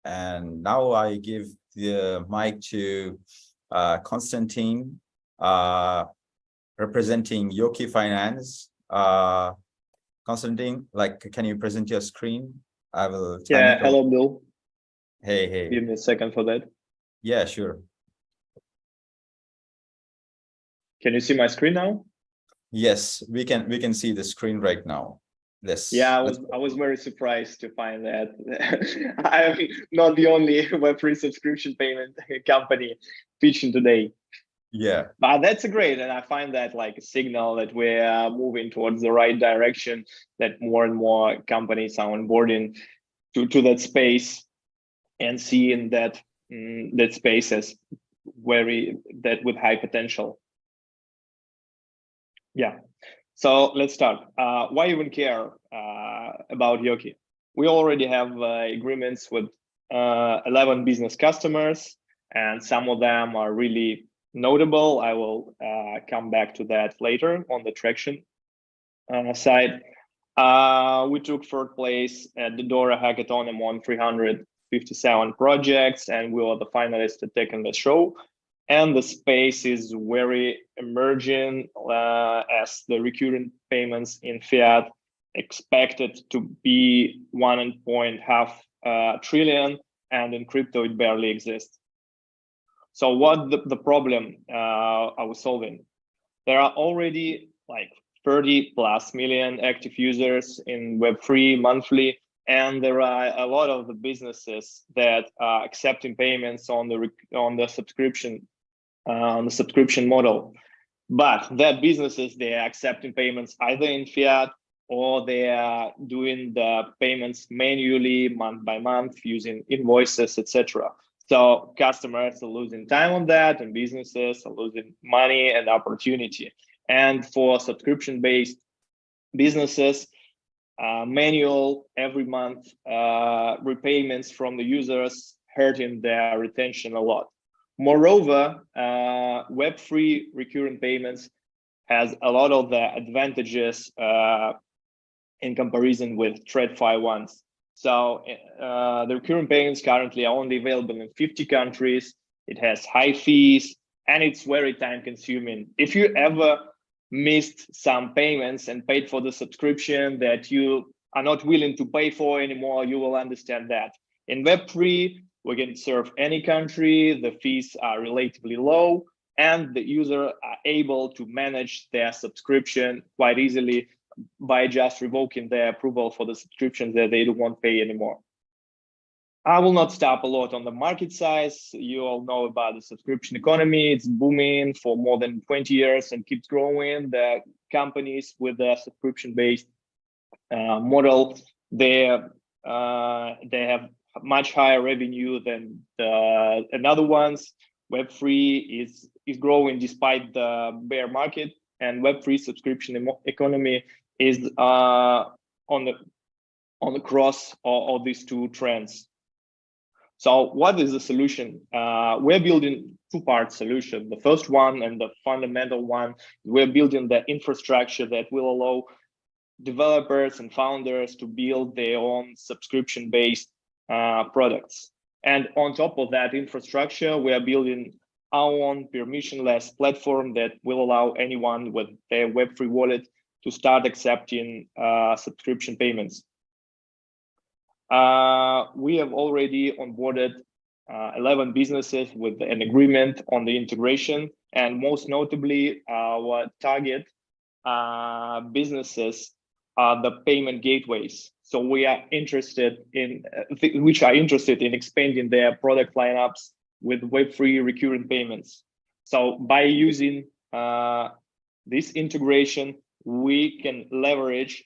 And now I give the mic to Konstantin, representing Yoki Finance. Konstantin, can you present your screen? I will. Yeah, hello, Bill. Hey. Give me a second for that. Yeah, sure. Can you see my screen now? Yes, we can see the screen right now. Yes. Yeah, I was very surprised to find that I'm not the only Web3 subscription payment company featuring today. Yeah. But that's great, and I find that like a signal that we're moving towards the right direction, that more and more companies are onboarding to that space and seeing that that space as with high potential. Yeah. So let's start. Why even care about Yoki? We already have agreements with 11 business customers, and some of them are really notable. I will come back to that later on the traction side. We took third place at the Dora Hackathon among 357 projects, and we were the finalists at Tech in the Show. And the space is very emerging as the recurrent payments in fiat expected to be 1.5 trillion, and in crypto it barely exists. So what the problem are we solving? There are already like 30+ million active users in Web3 monthly, and there are a lot of the businesses that are accepting payments on the subscription model. But that businesses, they are accepting payments either in fiat or they are doing the payments manually month by month using invoices, etc. So customers are losing time on that, and businesses are losing money and opportunity. And for subscription-based businesses, manual every month repayments from the users hurting their retention a lot. Moreover, Web3 recurrent payments has a lot of the advantages in comparison with TradFi ones. So the recurrent payments currently are only available in 50 countries. It has high fees, and it's very time consuming. If you ever missed some payments and paid for the subscription that you are not willing to pay for anymore, you will understand that. In Web3, we can serve any country, the fees are relatively low, and the user are able to manage their subscription quite easily by just revoking their approval for the subscription that they don't want to pay anymore. I will not stop a lot on the market size. You all know about the subscription economy. It's booming for more than 20 years and keeps growing. The companies with the subscription-based model, they have much higher revenue than the another ones. Web3 is growing despite the bear market, and Web3 subscription economy is on the cross of these two trends. So what is the solution? We're building two-part solution. The first one, and the fundamental one, we're building the infrastructure that will allow developers and founders to build their own subscription-based products. And on top of that infrastructure, we are building our own permissionless platform that will allow anyone with their Web3 wallet to start accepting subscription payments. We have already onboarded 11 businesses with an agreement on the integration, and most notably, our target businesses are the payment gateways. So we are interested in, which are interested in expanding their product lineups with Web3 recurrent payments. So by using this integration, we can leverage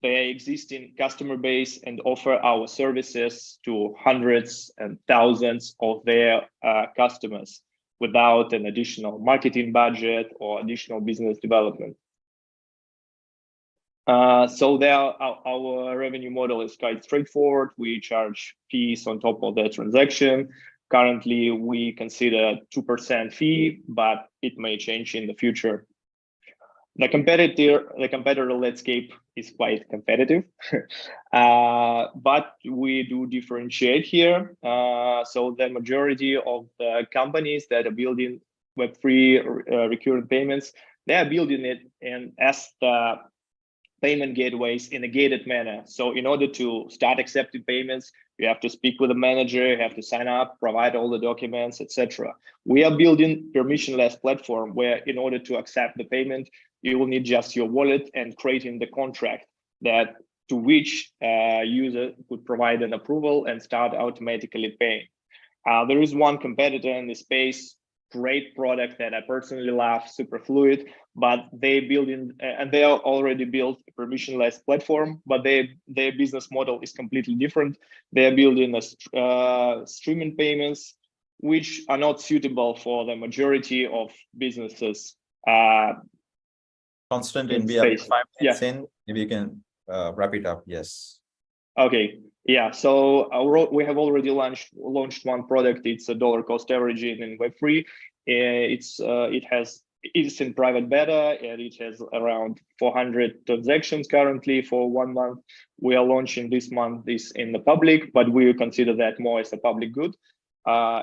the existing customer base and offer our services to hundreds and thousands of their customers without an additional marketing budget or additional business development. So there, our revenue model is quite straightforward. We charge fees on top of the transaction. Currently, we consider 2% fee, but it may change in the future. The competitor landscape is quite competitive, but we do differentiate here. So the majority of the companies that are building Web3 recurrent payments, they are building it as the payment gateways in a gated manner. So in order to start accepting payments, you have to speak with a manager, you have to sign up, provide all the documents, etc. We are building permissionless platform where in order to accept the payment, you will need just your wallet and creating the contract that to which user could provide an approval and start automatically paying. There is one competitor in the space, great product that I personally love, super fluid, but they building and they are already built a permissionless platform, but their business model is completely different. They are building a streaming payments, which are not suitable for the majority of businesses. Konstantin, we have 5 minutes in. Maybe you can wrap it up. Yes. Okay. Yeah. So we have already launched one product. It's a dollar cost averaging in Web3. It's in private beta and it has around 400 transactions currently for 1 month. We are launching this month this in the public, but we consider that more as a public good.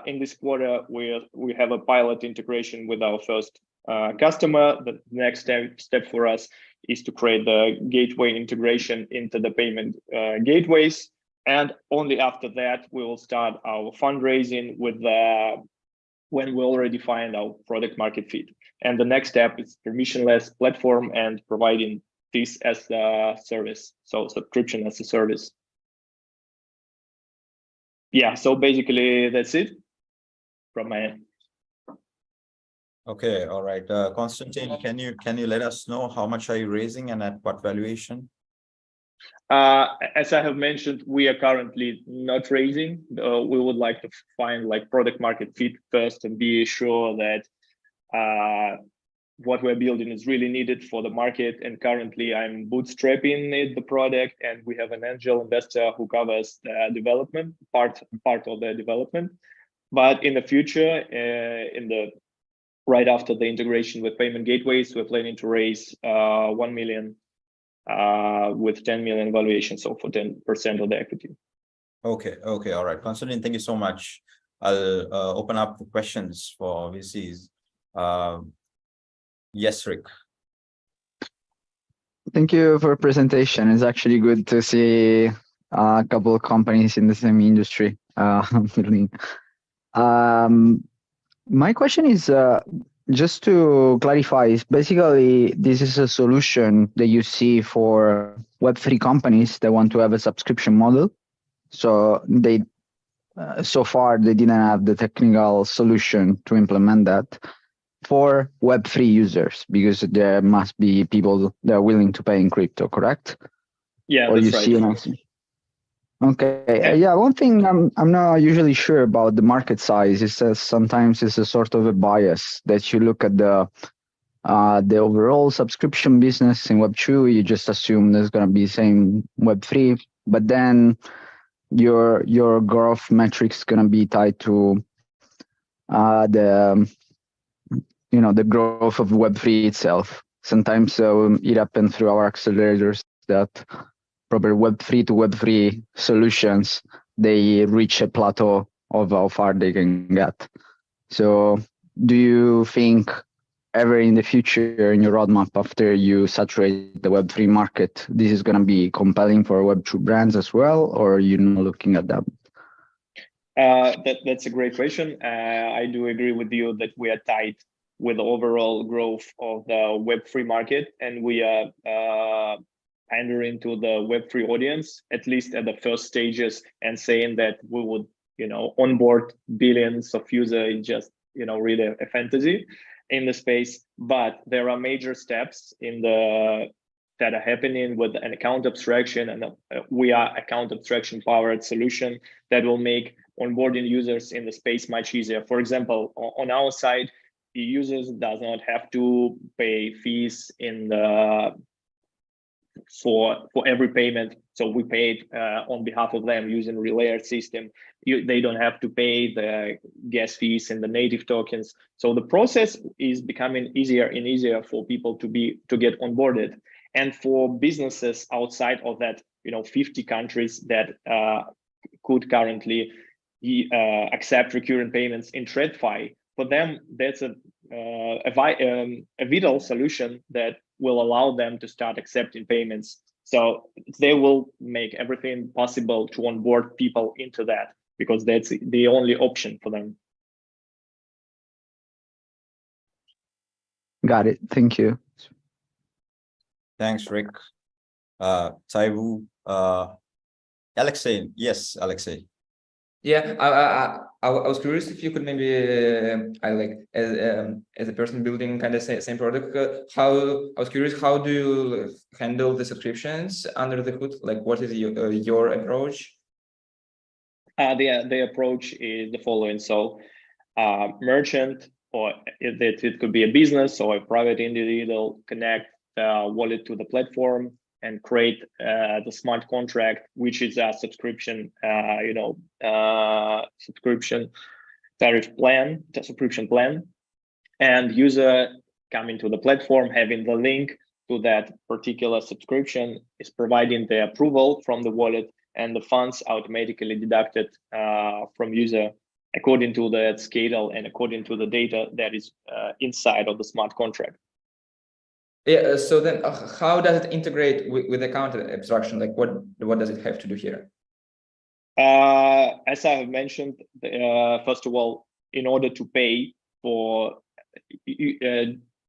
In this quarter, we have a pilot integration with our first customer. The next step for us is to create the gateway integration into the payment gateways. And only after that, we will start our fundraising with when we already find our product market fit. And the next step is permissionless platform and providing this as a service. So subscription as a service. Yeah, so basically that's it from my end. Okay, all right. Konstantin, can you let us know how much are you raising and at what valuation? As I have mentioned, we are currently not raising. We would like to find like product market fit first and be sure that what we're building is really needed for the market. And currently I'm bootstrapping the product, and we have an angel investor who covers the development part of the development. But in the future, right after the integration with payment gateways, we're planning to raise 1 million with 10 million valuation, so for 10% of the equity. Okay, all right. Konstantin, thank you so much. I'll open up the questions for VCs. Yes, Rick. Thank you for presentation. It's actually good to see a couple of companies in the same industry. My question is, just to clarify, is basically this is a solution that you see for Web3 companies that want to have a subscription model. So they, so far they didn't have the technical solution to implement that for Web3 users, because there must be people that are willing to pay in crypto, correct? Yeah, or that's you right. see Okay. Yeah, one thing I'm not usually sure about the market size is that sometimes it's a sort of a bias that you look at the overall subscription business in Web2, you just assume there's going to be same Web3, but then your growth metrics going to be tied to the growth of Web3 itself. Sometimes it happens through our accelerators that proper Web3 to Web3 solutions, they reach a plateau of how far they can get. So do you think ever in the future in your roadmap, after you saturate the Web3 market, this is going to be compelling for Web2 brands as well, or are you not looking at that? That's a great question. I do agree with you that we are tied with the overall growth of the Web3 market, and we are pandering to the Web3 audience, at least at the first stages, and saying that we would, onboard billions of users is just, really a fantasy in the space. But there are major steps that are happening with an account abstraction, and we are account abstraction powered solution that will make onboarding users in the space much easier. For example, on our side, the users does not have to pay fees for every payment. So we paid on behalf of them using Relayer system. They don't have to pay the gas fees and the native tokens. So the process is becoming easier and easier for people to get onboarded. And for businesses outside of that, 50 countries that could currently accept recurrent payments in TradFi, for them, that's a vital solution that will allow them to start accepting payments. So they will make everything possible to onboard people into that, because that's the only option for them. Got it. Thank you. Thanks, Rick. Taiwu, Alexei. Yes, Alexei. Yeah, I was curious if you could maybe, as a person building kind of same product, I was curious, how do you handle the subscriptions under the hood? Like, what is your approach? The approach is the following. So merchant, or it could be a business or a private individual, connect the wallet to the platform and create the smart contract, which is a subscription, subscription tariff plan, the subscription plan, and user coming to the platform, having the link to that particular subscription, is providing the approval from the wallet, and the funds automatically deducted from user according to the schedule and according to the data that is inside of the smart contract. Yeah. So then, how does it integrate with account abstraction? Like, what does it have to do here? As I have mentioned, first of all, in order to pay for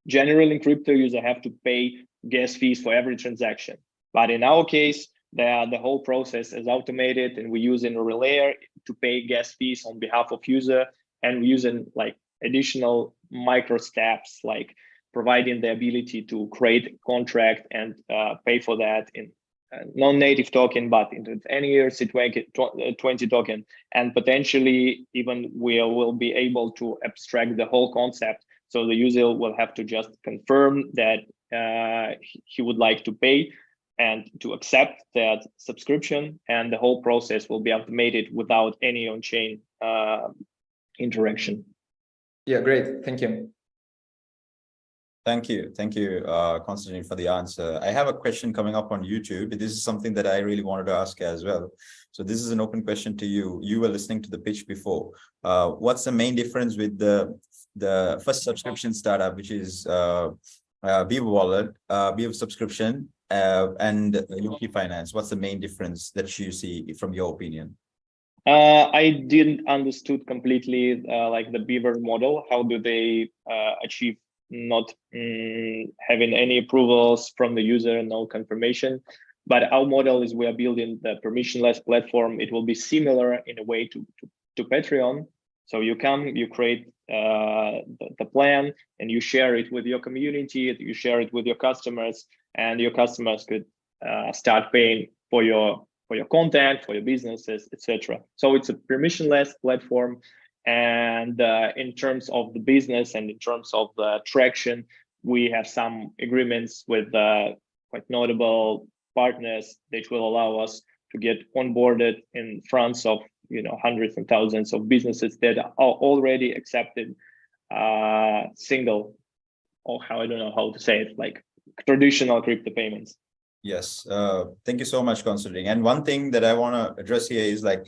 generally in crypto, user have to pay gas fees for every transaction. But in our case, the whole process is automated, and we use in a Relayer to pay gas fees on behalf of user, and we're using like additional micro steps, like providing the ability to create contract and pay for that in non-native token, but into any ERC20 token, and potentially even we will be able to abstract the whole concept. So the user will have to just confirm that he would like to pay and to accept that subscription, and the whole process will be automated without any on-chain interaction. Yeah, great. Thank you. Thank you, Konstantin, for the answer. I have a question coming up on YouTube. This is something that I really wanted to ask as well. So this is an open question to you. You were listening to the pitch before. What's the main difference with the first subscription startup, which is Beaver Wallet, Beaver subscription, and Yoki Finance? What's the main difference that you see from your opinion? I didn't understood completely like the Beaver model. How do they achieve not having any approvals from the user, no confirmation? But our model is we are building the permissionless platform. It will be similar in a way to Patreon. So you come, you create the plan, and you share it with your community, you share it with your customers, and your customers could start paying for your content, for your businesses, etc. So it's a permissionless platform. And in terms of the business and in terms of the traction, we have some agreements with quite notable partners that will allow us to get onboarded in front of hundreds and thousands of businesses that are already accepted single, or I don't know how to say it, like traditional crypto payments. Yes, thank you so much, Konstantin. And one thing that I want to address here is like,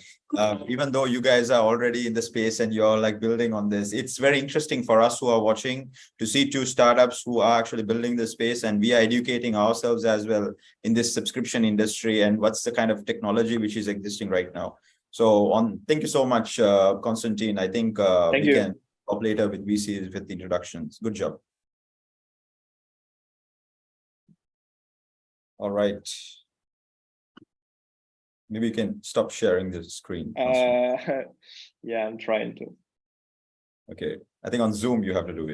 even though you guys are already in the space and you're like building on this, it's very interesting for us who are watching to see two startups who are actually building the space, and we are educating ourselves as well in this subscription industry and what's the kind of technology which is existing right now. So thank you so much, Konstantin. I think we can talk later with VCs with the introductions. Good job. All right. Maybe you can stop sharing the screen. Yeah, I'm trying to. Okay. I think on Zoom you have to do it.